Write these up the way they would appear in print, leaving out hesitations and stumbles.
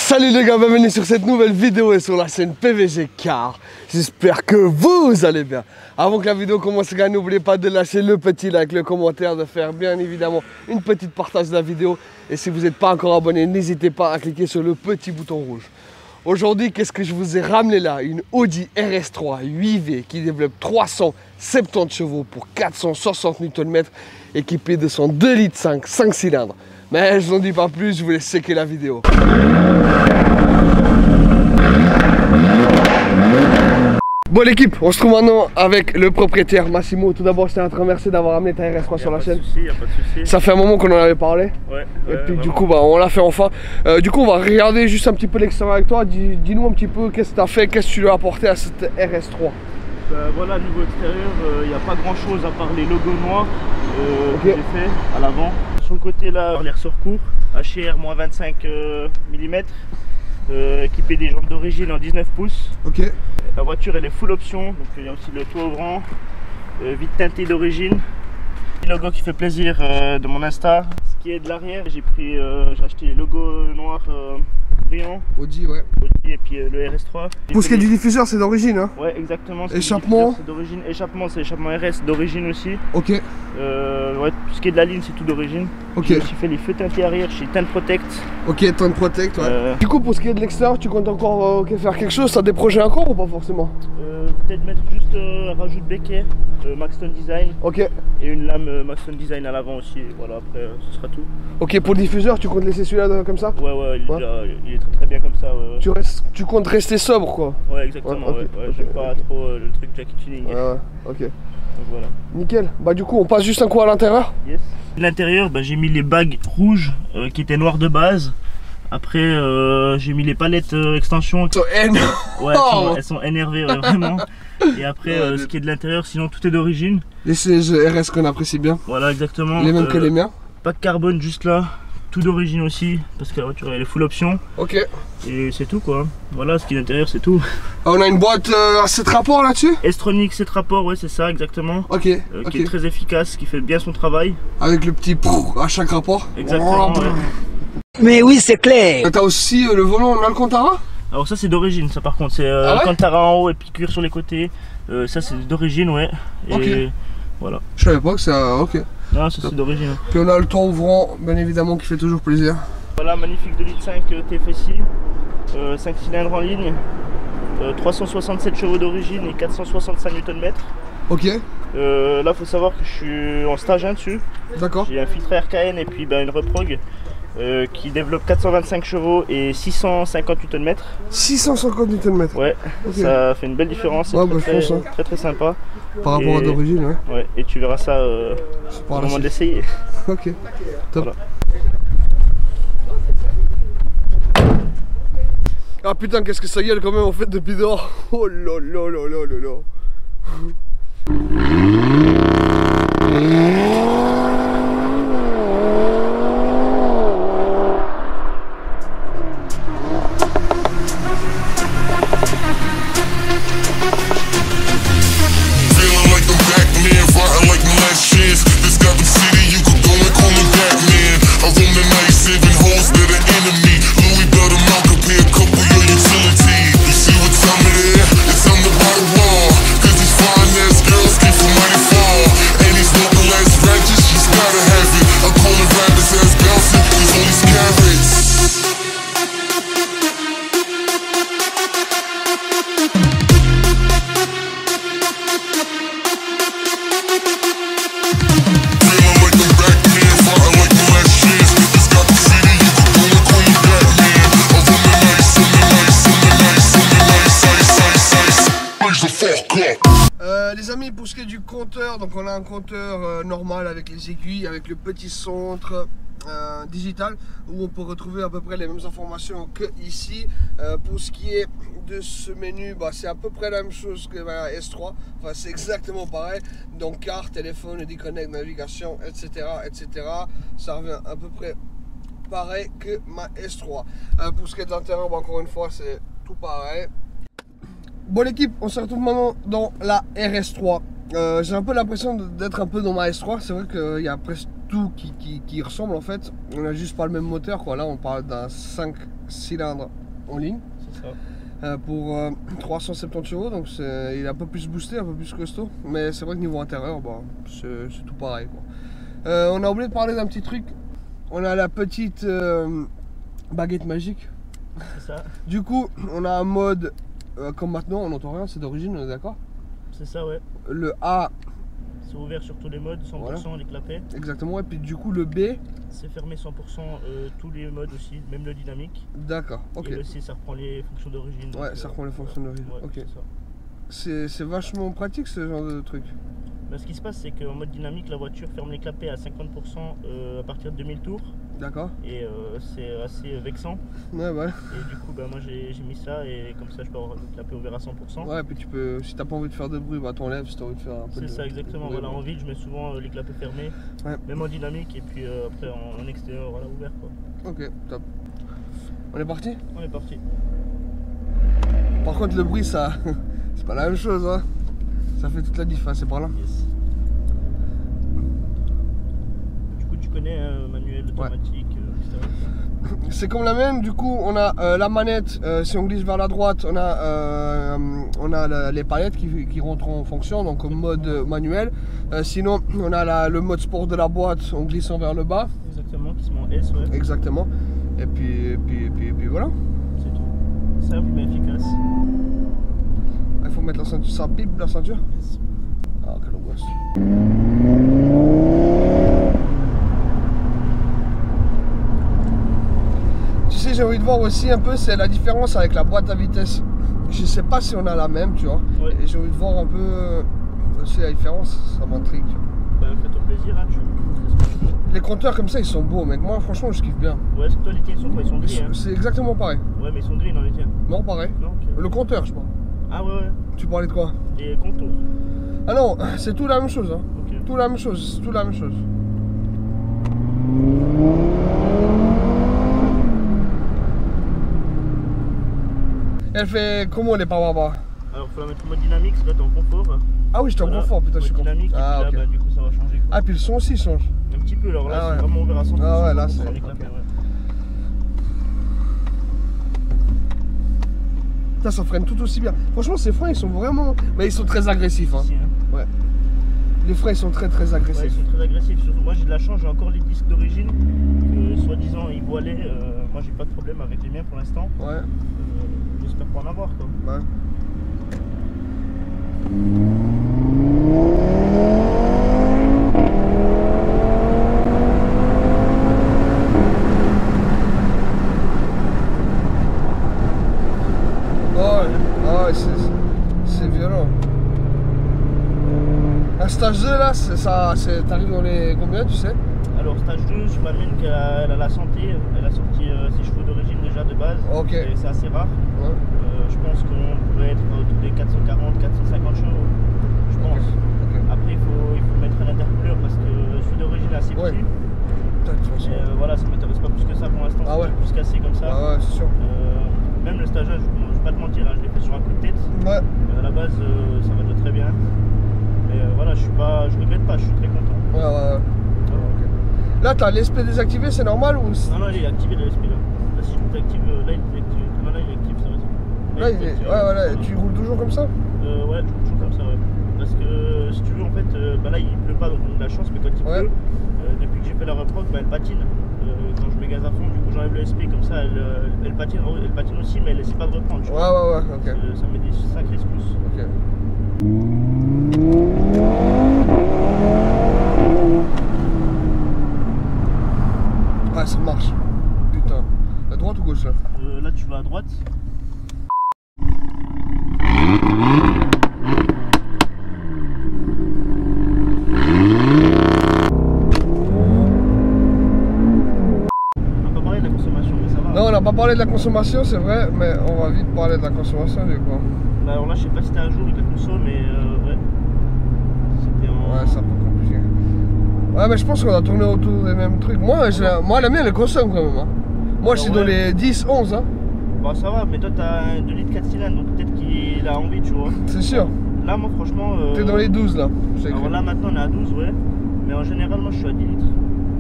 Salut les gars, bienvenue sur cette nouvelle vidéo et sur la chaîne PVG Car. J'espère que vous allez bien. Avant que la vidéo commence, les gars, n'oubliez pas de lâcher le petit like, le commentaire, de faire bien évidemment une petite partage de la vidéo. Et si vous n'êtes pas encore abonné, n'hésitez pas à cliquer sur le petit bouton rouge. Aujourd'hui, qu'est-ce que je vous ai ramené là? Une Audi RS3 8V qui développe 370 chevaux pour 460 Nm, équipée de son 2,5 litres 5 cylindres. Mais je n'en dis pas plus, je vous laisse checker la vidéo. Bon l'équipe, on se trouve maintenant avec le propriétaire Massimo. Tout d'abord, je tiens à te remercier d'avoir amené ta RS3 sur la chaîne. Y a pas de souci. Ça fait un moment qu'on en avait parlé. Ouais. Et puis vraiment. du coup, on l'a fait enfin. Du coup, on va regarder juste un petit peu l'extérieur avec toi. Dis-nous un petit peu qu'est-ce que tu as fait, qu'est-ce que tu lui as apporté à cette RS3. Voilà, niveau extérieur, il n'y a pas grand chose à part les logos noirs que j'ai fait à l'avant. Sur le côté là, les ressorts courts, HR-25 mm, équipé des jantes d'origine en 19 pouces. Ok. La voiture elle est full option, donc il y a aussi le toit ouvrant, vite teinté d'origine. Le logo qui fait plaisir de mon Insta. Ce qui est de l'arrière, j'ai acheté les logos noirs brillants. Audi, ouais. Audi et puis le RS3. Pour ce qui est du diffuseur, c'est d'origine, hein? Ouais, exactement. Échappement? C'est d'origine. Échappement, c'est échappement RS d'origine aussi. Ok. Ouais, tout ce qui est de la ligne, c'est tout d'origine. Ok. J'ai aussi fait les feux teintés arrière chez Tint Protect. Ok, Tint Protect, ouais. Du coup, pour ce qui est de l'extérieur, tu comptes encore faire quelque chose? T'as des projets encore ou pas forcément? Peut-être mettre juste un rajout de béquet, Maxton Design. Ok. Et une lame Maxton Design à l'avant aussi. Voilà, après, ce sera tout. Ok, pour le diffuseur, tu comptes laisser celui-là comme ça? Ouais, il est très bien comme ça. Ouais. Tu comptes rester sobre, quoi? Ouais, exactement. Ouais, okay, j'aime pas trop le truc Jackie Tuning. Ouais, ok. Donc voilà. Nickel. Bah du coup, on passe juste un coup à l'intérieur. Yes. À l'intérieur, j'ai mis les bagues rouges qui étaient noires de base. Après, j'ai mis les palettes extension. Ouais, elles sont énervées, vraiment. Et après, ce qui est de l'intérieur, sinon tout est d'origine. Les sièges RS qu'on apprécie bien. Voilà, exactement. Les mêmes que les miens. Pas de carbone, juste là. Tout d'origine aussi, parce que la voiture elle est full option. Ok. Et c'est tout quoi. Voilà, ce qui est d'intérieur, c'est tout. On a une boîte à 7 rapports là-dessus? S-Tronic 7 rapports, ouais, c'est ça, exactement. Ok. Qui est très efficace, qui fait bien son travail. Avec le petit à chaque rapport. Exactement. Ouais. Mais oui, c'est clair. T'as aussi le volant en Alcantara? Alors ça c'est d'origine, ça par contre, c'est Alcantara en haut et puis cuir sur les côtés. Ça c'est d'origine, ouais. Et ok. Voilà. Je savais pas que ça. Ok. Non, ça c'est d'origine. Puis on a le toit ouvrant, bien évidemment, qui fait toujours plaisir. Voilà, magnifique 2,5 litres TFSI, 5 cylindres en ligne, 367 chevaux d'origine et 465 Nm. Ok. Là faut savoir que je suis en stage 1 dessus. D'accord. J'ai un filtre RKN et puis une reprog. Qui développe 425 chevaux et 650 Nm. 650 Nm. Ouais, okay. Ça fait une belle différence, c'est très sympa. Par rapport à d'origine, ouais. Ouais, et tu verras ça au moment d'essayer. Ok, top. Voilà. Ah putain, qu'est-ce que ça gueule quand même en fait depuis dehors. Oh là là là là là là. Les amis, pour ce qui est du compteur, donc on a un compteur normal avec les aiguilles, avec le petit centre digital où on peut retrouver à peu près les mêmes informations que ici. Pour ce qui est de ce menu, c'est à peu près la même chose que ma S3, enfin c'est exactement pareil, donc carte, téléphone, déconnect, navigation, etc., etc. Ça revient à peu près pareil que ma S3. Pour ce qui est de l'intérieur, encore une fois c'est tout pareil. Bon l'équipe, on se retrouve maintenant dans la RS3. J'ai un peu l'impression d'être un peu dans ma S3. C'est vrai qu'il y a presque tout qui ressemble en fait. On a juste pas le même moteur quoi. Là on parle d'un 5 cylindres en ligne. C'est ça. Pour 370 €, donc il est un peu plus boosté, un peu plus costaud. Mais c'est vrai que niveau intérieur, bah, c'est tout pareil quoi. On a oublié de parler d'un petit truc. On a la petite baguette magique. C'est ça. Du coup, on a un mode comme maintenant, on n'entend rien, c'est d'origine, on est d'accord? C'est ça, ouais. Le A, c'est ouvert sur tous les modes, 100% voilà. Les clapets. Exactement, et puis du coup le B, c'est fermé 100% tous les modes aussi, même le dynamique. D'accord, ok. Et le C, ça reprend les fonctions d'origine. Ouais, ça reprend les fonctions d'origine, ouais, ok. C'est vachement pratique ce genre de truc. Bah, ce qui se passe, c'est qu'en mode dynamique, la voiture ferme les clapets à 50% à partir de 2000 tours. D'accord. Et c'est assez vexant. Ouais, ouais. Et du coup, bah, moi j'ai mis ça et comme ça je peux avoir le clapet ouvert à 100%. Ouais, et puis tu peux, si t'as pas envie de faire de bruit, bah t'enlèves si t'as envie de faire un peu de bruit. C'est ça, exactement. Voilà, en ville, je mets souvent les clapets fermés, ouais. Même en dynamique, et puis après en extérieur, voilà, ouvert quoi. Ok, top. On est parti? On est parti. Par contre, le bruit, ça, c'est pas la même chose, hein. Ça fait toute la diff, hein, c'est par là. Yes. Du coup, tu connais manuel, automatique, etc. C'est comme la même, du coup, on a la manette, si on glisse vers la droite, on a les palettes qui rentrent en fonction, donc en mode manuel. Sinon, on a le mode sport de la boîte en glissant vers le bas. Exactement, qui se met en S, ouais. Exactement. Et puis voilà. C'est tout. Simple mais efficace. Il faut mettre la ceinture, ça pipe la ceinture. Yes. Ah, quelle angoisse. Tu sais, j'ai envie de voir aussi un peu, c'est la différence avec la boîte à vitesse. Je sais pas si on a la même, tu vois. Ouais. Et j'ai envie de voir un peu aussi la différence, ça m'intrigue. Bah, fais-toi plaisir, hein, tu les compteurs comme ça, ils sont beaux, mec. Moi, franchement, je kiffe bien. Ouais, est-ce que toi, les tiens sont quoi? Ils sont gris, hein. C'est exactement pareil. Ouais, mais ils sont gris dans les tiens. Non, pareil. Non, okay. Le compteur, je crois. Ah ouais, ouais. Tu parlais de quoi? Les contours. Ah non, c'est tout la même chose, hein. Okay. Tout la même chose, c'est tout la même chose. Elle fait comment les pare-bras? Alors, il faut la mettre en mode dynamique, là, t'es en confort. Ah oui, j'étais en confort, putain, je suis dynamique, ah, et puis là, okay. Bah, du coup, ça va changer. Quoi. Ah, puis le son aussi change. Un petit peu, alors là, ah, c'est vraiment ouvert à 100%. Ah ouais, là, c'est. Okay. Ouais. Putain, ça freine tout aussi bien. Franchement, ces freins, ils sont vraiment. Mais ils sont très agressifs, hein. Si, hein. Ouais. Les freins, ils sont très agressifs. Ouais, ils sont très agressifs. Surtout, moi, j'ai de la chance, j'ai encore les disques d'origine que, soi-disant, ils voilaient. Moi, j'ai pas de problème avec les miens pour l'instant. Ouais. J'espère pas en avoir, quoi. Ouais. Ouais, c'est violent. Un stage 2 là, t'arrives dans les combien, tu sais? Alors stage 2, je m'amène qu'elle a la santé, elle a sorti ses chevaux d'origine déjà de base, okay. C'est assez rare. Ouais. Je pense qu'on pourrait être autour des 440, 450 chevaux, je pense. Okay. Après il faut mettre un intercouleur parce que le chevaux d'origine est assez petit. Ouais. Voilà, ça m'intéresse pas plus que ça pour l'instant, ah ouais. Plus cassé comme ça. Ah ouais, c'est sûr. Même le stage-là, je vais pas te mentir, hein, je l'ai fait sur un coup de tête. Ouais. À la base, ça va très bien. Mais voilà, je regrette pas, je suis très content. Ouais. Okay. Là, t'as l'ESP désactivé, c'est normal ou? Non, il est activé l'ESP là. Là, si je t'active, là, il est activé. Non, là, il est actif, ça va. Là, il est. Ouais, voilà. Tu roules toujours comme ça? Ouais, je roule toujours comme ça, ouais. Parce que si tu veux, en fait, bah là, il pleut pas, donc on a de la chance, mais quand il pleut, depuis que j'ai fait la reproc, bah, elle patine. Quand je mets gaz à fond, du coup, j'enlève le SP, comme ça, elle patine aussi, mais elle essaie pas de reprendre. Tu vois. Ouais, ok. Ça met des sacrés secousses. Ok. Ah, ça marche. Putain. À droite ou gauche là? Là, tu vas à droite. Non, on n'a pas parlé de la consommation, c'est vrai, mais on va vite parler de la consommation du coup. Bah alors là, je sais pas si c'était un jour avec la conso, mais ouais. C'était en. Ouais, c'est un peu compliqué. Ouais, mais je pense qu'on a tourné autour des mêmes trucs. Moi, la mienne, elle consomme quand même. Hein. Moi, je suis dans les 10, 11. Hein. Bah ça va, mais toi, t'as un 2 litres 4 cylindres, donc peut-être qu'il il a envie, tu vois. C'est sûr. Là, moi, franchement. T'es dans les 12 là. Alors là, maintenant, on est à 12, ouais. Mais en général, moi, je suis à 10 litres.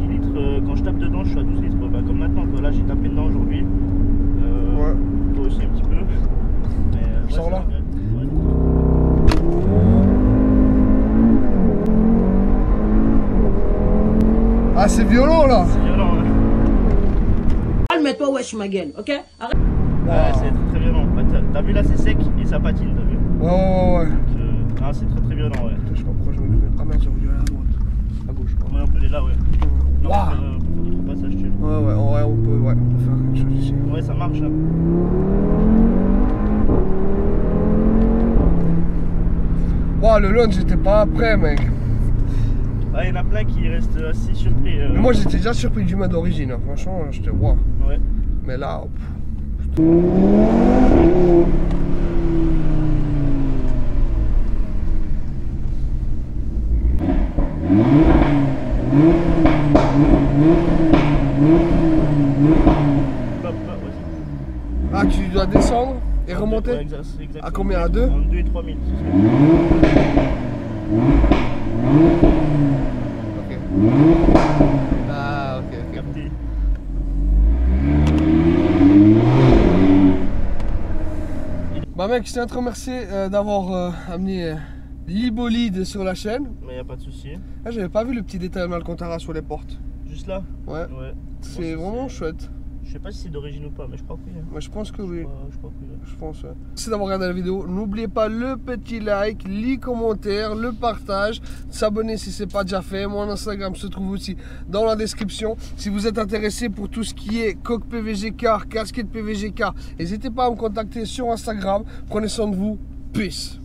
10 litres, quand je tape dedans, je suis à 12 litres. Bah, comme maintenant, quoi. Là, j'ai tapé dedans aujourd'hui. Ouais. Toi aussi, un petit peu. Mais, Sors là. Ouais. Ah, c'est violent là. C'est violent, ouais. Calme-toi, wesh, ma gueule, ok? Arrête. Ouais, c'est très violent. Bah, t'as vu là, c'est sec et ça patine, t'as vu? Ouais. Ah, c'est très violent, ouais. Je sais pas pourquoi je me mets. Ah merde, j'aurais dû aller à droite. À gauche. Ouais, on peut aller là, ouais. Non, Wow. on peut faire d'autres passages, tu vois. Ouais, on peut faire quelque chose ici. Ouais, ça marche là. Wow, le lunch, j'étais pas prêt, mec. Ah, il y en a plein qui restent assez surpris. Mais moi, j'étais déjà surpris du mât d'origine. Hein. Franchement, j'étais wow. Ouais. Mais là, Vas-y. ah, tu dois descendre et remonter Ouais, exactement. À combien? À 2? En 2 et 3 000. Ok. Ah, ok. Capté. Bah mec, je tiens à te remercier d'avoir amené l'Ibolide sur la chaîne. Mais y a pas de souci. Ah, j'avais pas vu le petit détail Alcantara sur les portes. Juste là? Ouais. Ouais. C'est Bon, vraiment chouette. Je sais pas si c'est d'origine ou pas, mais je crois que oui. Hein. Moi, je pense que oui. Je crois que oui. Je pense. Merci d'avoir regardé la vidéo. N'oubliez pas le petit like, les commentaires, le partage, s'abonner si ce n'est pas déjà fait. Mon Instagram se trouve aussi dans la description. Si vous êtes intéressé pour tout ce qui est coque PVG car, casquette PVG car, n'hésitez pas à me contacter sur Instagram. Prenez soin de vous. Peace.